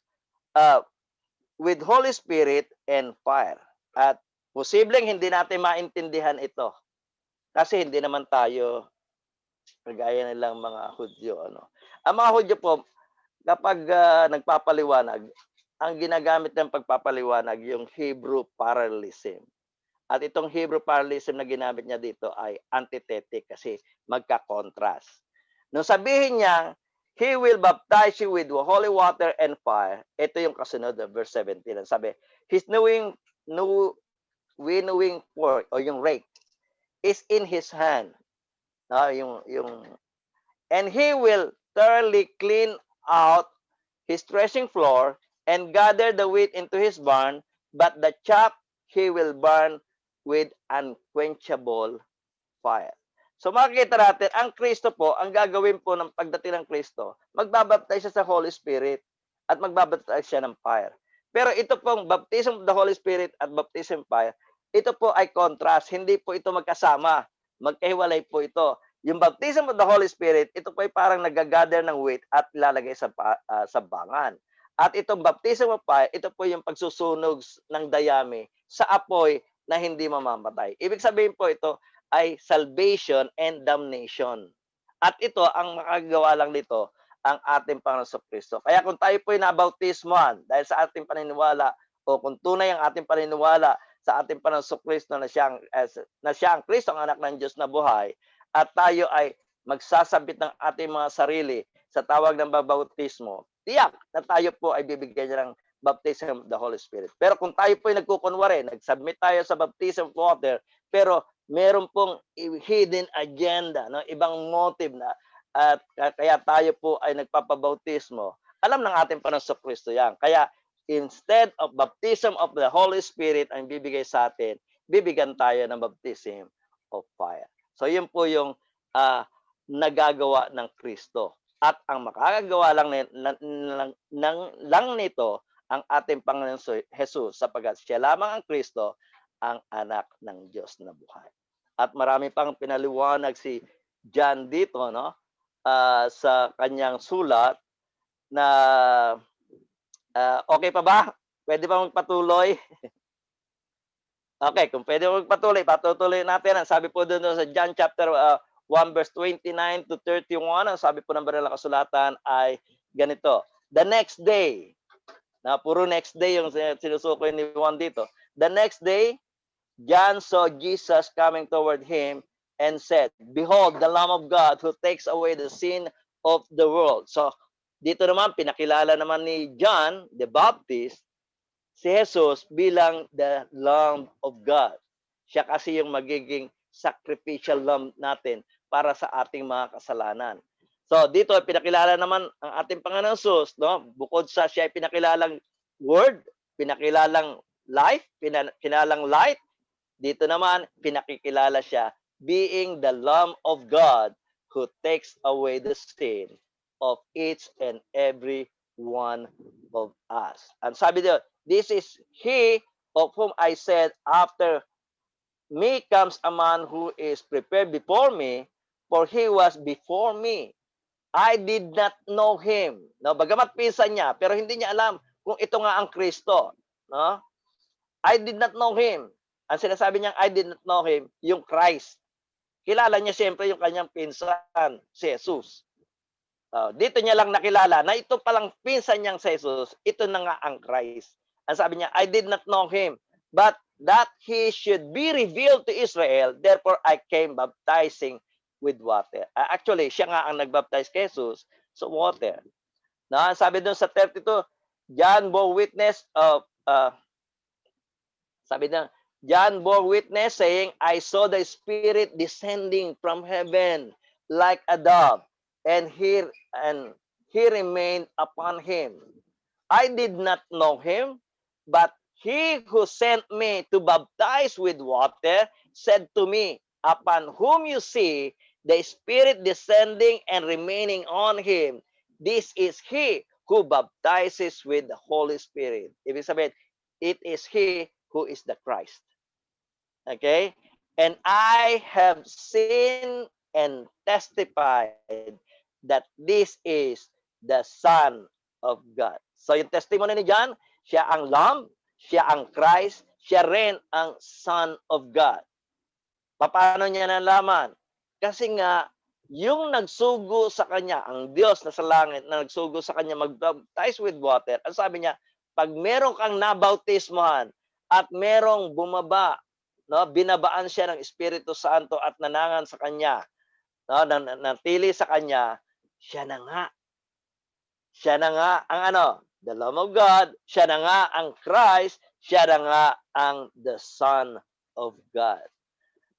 Holy Spirit and fire. At posibleng hindi natin maintindihan ito. Kasi hindi naman tayo kagaya nilang mga Hudyo. Ano? Ang mga Hudyo po, kapag nagpapaliwanag, ang ginagamit ng pagpapaliwanag yung Hebrew parallelism. At itong Hebrew parallelism na ginamit niya dito ay antithetic kasi magka-contrast. Nung sabihin niya, He will baptize you with holy water and fire. Ito yung kasunod ng verse 17. Sabi, His winnowing fork o yung rake is in His hand. And He will thoroughly clean out His threshing floor and gather the wheat into His barn, but the chaff He will burn with unquenchable fire. So makikita natin, ang Kristo po, ang gagawin po ng pagdating ng Kristo, magbabaptize siya sa Holy Spirit at magbabaptize siya ng fire. Pero ito pong baptism of the Holy Spirit at baptism of fire, ito po ay contrast. Hindi po ito magkasama. Magkahiwalay po ito. Yung baptism of the Holy Spirit, ito po ay parang nagagather ng wheat at ilalagay sa bangan. At itong baptism of fire, ito po yung pagsusunog ng dayami sa apoy na hindi mamamatay. Ibig sabihin po ito ay salvation and damnation. At ito, ang makagawa lang nito, ang ating Panginoon Kristo. Kaya kung tayo po ay nabautismuhan dahil sa ating paniniwala o kung tunay ang ating paniniwala sa ating Panginoon Kristo na siya ang Kristo, ang anak ng Diyos na buhay, at tayo ay magsasabit ng ating mga sarili sa tawag ng babautismo, tiyak na tayo po ay bibigyan niya ng baptism of the Holy Spirit. Pero kung tayo po ay nagkukunwari, nag-submit tayo sa baptism of water, pero meron pong hidden agenda, no? Ibang motive na, at kaya tayo po ay nagpapabautismo. Alam ng ating Panginoon Kristo yan. Kaya instead of baptism of the Holy Spirit ang bibigay sa atin, bibigyan tayo ng baptism of fire. So yun po yung nagagawa ng Kristo. At ang makakagawa lang nito ang ating Panginoon Jesus sapagkat siya lamang ang Kristo, ang anak ng Diyos na buhay. At marami pang pinaliwanag si John dito, no? Sa kanyang sulat na okay pa ba? Pwede ba magpatuloy? Okay, kung pwede magpatuloy, patutuloy natin. Ang sabi po doon sa John chapter 1 verse 29 to 31, ang sabi po ng banal na kasulatan ay ganito. The next day, na puro next day yung sinusukoy ni Juan dito. The next day, John saw Jesus coming toward him and said, Behold, the Lamb of God who takes away the sin of the world. So, dito naman, pinakilala naman ni John the Baptist, si Jesus bilang the Lamb of God. Siya kasi yung magiging sacrificial lamb natin para sa ating mga kasalanan. So dito pinakilala naman ang ating Panginoon Jesus, no? Bukod sa siya ay pinakilalang word, pinakilalang life, pinakilalang light, dito naman pinakikilala siya being the Lamb of God who takes away the sin of each and every one of us. And sabi dito, this is he of whom I said, after me comes a man who is prepared before me, for he was before me. I did not know him. No, bagamat pinsan niya, pero hindi niya alam kung ito nga ang Kristo, no? I did not know him. Ang sinasabi niyang I did not know him, yung Christ. Kilala niya siyempre yung kanyang pinsan, si Jesus. Dito niya lang nakilala na ito palang pinsan niyang si Jesus, ito na nga ang Christ. Ang sabi niya, I did not know him, but that he should be revealed to Israel, therefore I came baptizing with water. Actually, siya nga ang nagbaptize kay Jesus sa water. Na sabi doon sa 32, John bore witness of sabi na, John bore witness saying, I saw the Spirit descending from heaven like a dove, and he remained upon him. I did not know him, but he who sent me to baptize with water said to me, upon whom you see the Spirit descending and remaining on him, this is he who baptizes with the Holy Spirit. Ibig sabihin, it is he who is the Christ. Okay? And I have seen and testified that this is the Son of God. So yung testimony ni John, siya ang Lamb, siya ang Christ, siya rin ang Son of God. Paano niya nalaman? Kasi nga, yung nagsugo sa kanya, ang Diyos na sa langit, na nagsugo sa kanya mag-baptize with water, ang sabi niya, pag meron kang nabautismohan at merong bumaba, no, binabaan siya ng Espiritu Santo at nanangan sa kanya, no, natili sa kanya, siya na nga. Siya na nga ang ano, the Lamb of God, siya na nga ang Christ, siya na nga ang the Son of God.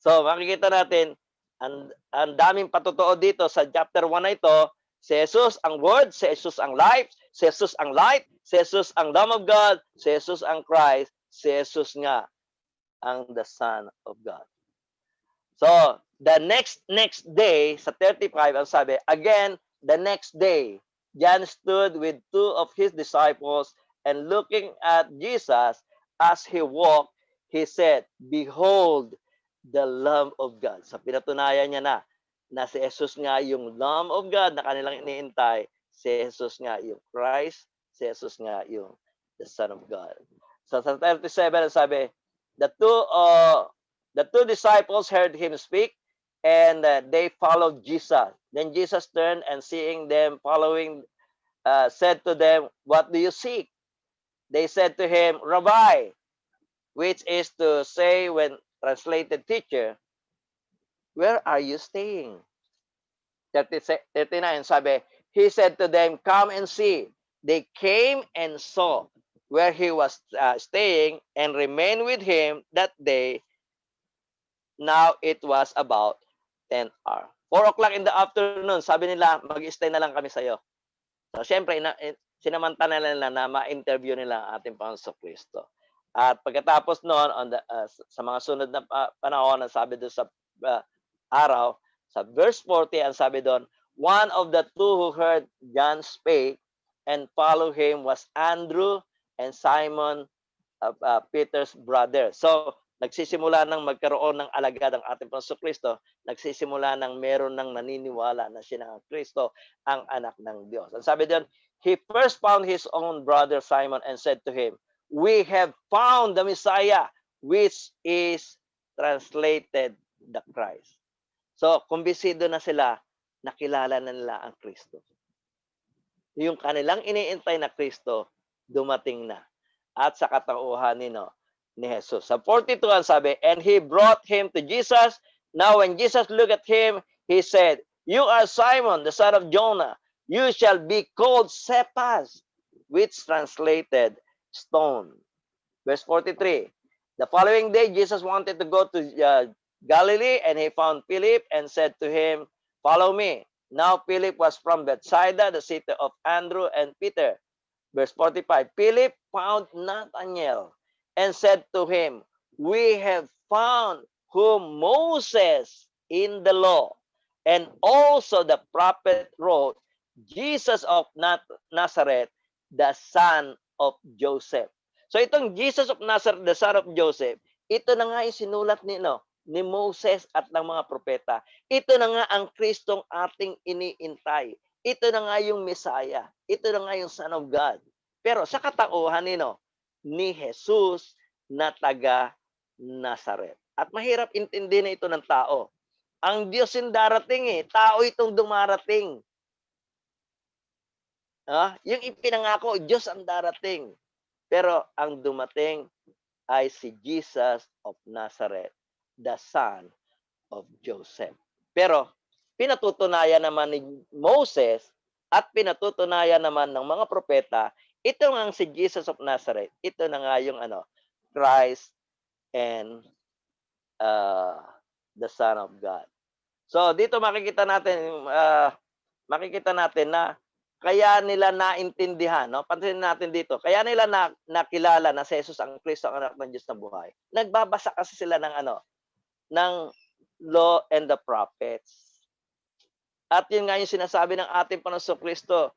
So makikita natin, ang daming patotoo dito sa chapter 1 na ito, si Jesus ang Word, si Jesus ang life, si Jesus ang light, si Jesus ang Lamb of God, si Jesus ang Christ, si Jesus nga ang the Son of God. So, the next day, sa 35, ang sabi, again, the next day, John stood with two of his disciples, and looking at Jesus as he walked, he said, Behold, the Lamb of God. So, pinatunayan niya na si Jesus nga yung Lamb of God na kanilang iniintay, si Jesus nga yung Christ, si Jesus nga yung the Son of God. So, sa 37, sabi, the two disciples heard him speak, and they followed Jesus. Then Jesus turned and seeing them following, said to them, What do you seek? They said to him, Rabbi, which is to say, when translated teacher, where are you staying? 39, sabi, he said to them, Come and see. They came and saw where he was staying and remained with him that day. Now it was about 10 hours. 4 o'clock in the afternoon, sabi nila, mag-stay na lang kami sa'yo. So, syempre, sinamantala nila na ma-interview nila ang ating Panginoon Kristo. At pagkatapos noon, sa mga sunod na panahon, ang sabi doon sa araw, sa verse 40, ang sabi doon, one of the two who heard John spake and followed him was Andrew and Simon, Peter's brother. So, nagsisimula ng magkaroon ng alagad ang ating Panginoon Kristo, nagsisimula ng meron ng naniniwala na siya ang Kristo, ang anak ng Diyos. Ang sabi doon, he first found his own brother Simon and said to him, We have found the Messiah, which is translated the Christ. So, kumbisido na sila, nakilala na nila ang Kristo. Yung kanilang iniintay na Kristo, dumating na. At sa katauhan ni Jesus. Sa 42, ang sabi, and he brought him to Jesus. Now when Jesus looked at him, he said, You are Simon, the son of Jonah. You shall be called Cephas, which translated stone. Verse 43, The following day, Jesus wanted to go to Galilee, and he found Philip and said to him, "Follow me." Now Philip was from Bethsaida, the city of Andrew and Peter. Verse 45, Philip found Nathanael and said to him, "We have found whom Moses in the law and also the prophet wrote, Jesus of Nazareth, the son of Joseph." So itong Jesus of Nazareth, the son of Joseph, ito na nga yung sinulat ni Moses at ng mga propeta. Ito na nga ang Kristong ating iniintay. Ito na nga yung Messiah. Ito na nga yung Son of God. Pero sa katauhan ni Jesus na taga Nazaret. At mahirap intindihin na ito ng tao. Ang Diyos yung darating tao itong dumarating. Yung ipinangako, Diyos ang darating. Pero ang dumating ay si Jesus of Nazareth, the son of Joseph. Pero pinatutunayan naman ni Moses at pinatutunayan naman ng mga propeta, ito nga si Jesus of Nazareth. Ito na nga yung Christ and the Son of God. So dito makikita natin na kaya nila naintindihan, no? Pansinin natin dito, kaya nila nakilala na si Jesus ang Kristo, ang anak ng Diyos na buhay. Nagbabasa kasi sila ng law and the prophets. At yun nga yung sinasabi ng ating Panginoon Kristo,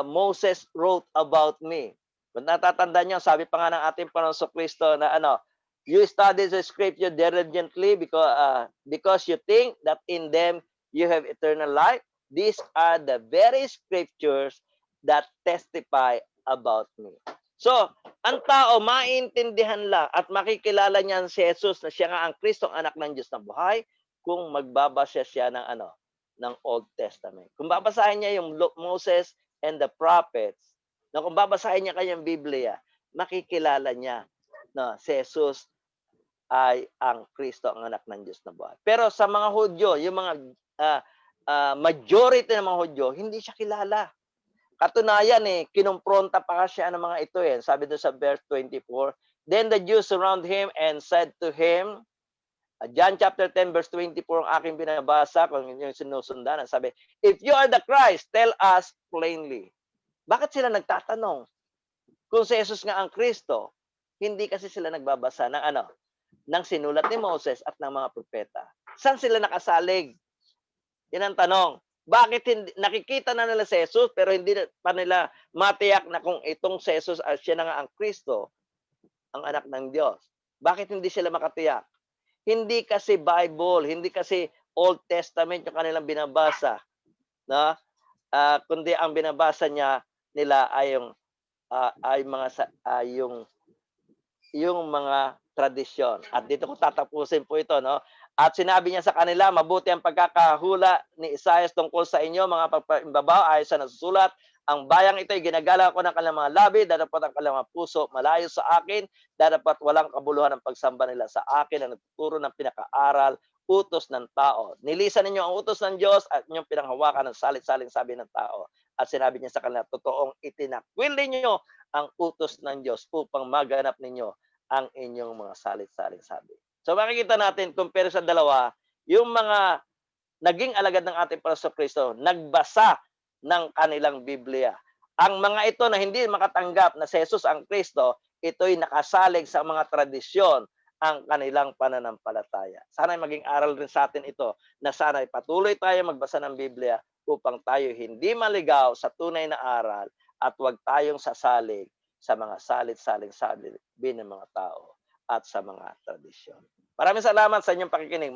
Moses wrote about me. Kung natatandaan niyo, sabi pa nga ng ating Panginoon Kristo na you study the scripture diligently because you think that in them you have eternal life. These are the very scriptures that testify about me. So, ang tao maintindihan lang at makikilala niya si Jesus na siya nga ang Kristong anak ng Diyos na buhay kung magbabasa siya ng Old Testament. Kung babasahin niya yung Moses and the prophets, na kung babasahin niya kanyang Biblia, makikilala niya na si Jesus ay ang Kristo, ang anak ng Diyos na buhay. Pero sa mga Hudyo, yung mga majority ng mga Hudyo, hindi siya kilala. Katunayan kinumpronta pa siya ng mga ito Sabi doon sa verse 24, Then the Jews surround him and said to him, John chapter 10 verse 24 ang aking binabasa kung yung sinusundan. Sabi, "If you are the Christ, tell us plainly." Bakit sila nagtatanong? Kung si Jesus nga ang Kristo, hindi kasi sila nagbabasa ng sinulat ni Moses at ng mga propeta. Saan sila nakasalig? Yan ang tanong. Bakit hindi nakikita na nila si Jesus pero hindi pa nila matiyak na kung itong si Jesus siya na nga ang Kristo, ang anak ng Diyos? Bakit hindi sila makatiyak? Hindi kasi Bible, hindi kasi Old Testament yung kanilang binabasa, no? Kundi ang binabasa nila ay yung mga tradisyon. At dito ko tatapusin po ito, no? At sinabi niya sa kanila, "Mabuti ang pagkakahula ni Isaias tungkol sa inyo, mga pagpaimbabaw, ayon sa nasusulat. Ang bayang ito ay ginagala ko ng kanilang mga labi, dadapat ang kanilang mga puso malayo sa akin, dadapat walang kabuluhan ang pagsamba nila sa akin na nagtuturo ng pinakaaral, utos ng tao. Nilisan ninyo ang utos ng Diyos at inyong pinanghawakan ng salit-saling sabi ng tao." At sinabi niya sa kanila, "Totoong itinakwil ninyo ang utos ng Diyos upang maganap ninyo ang inyong mga salit-saling sabi." So makikita natin, compare sa dalawa, yung mga naging alagad ng ating Panginoon Kristo, nagbasa ng kanilang Biblia. Ang mga ito na hindi makatanggap na si Jesus ang Kristo, ito'y nakasalig sa mga tradisyon ang kanilang pananampalataya. Sana maging aral rin sa atin ito na sana patuloy tayo magbasa ng Biblia upang tayo hindi maligaw sa tunay na aral at huwag tayong sasalig sa mga salit-saling sabi ng mga tao at sa mga tradisyon. Maraming salamat sa inyong pakikinig.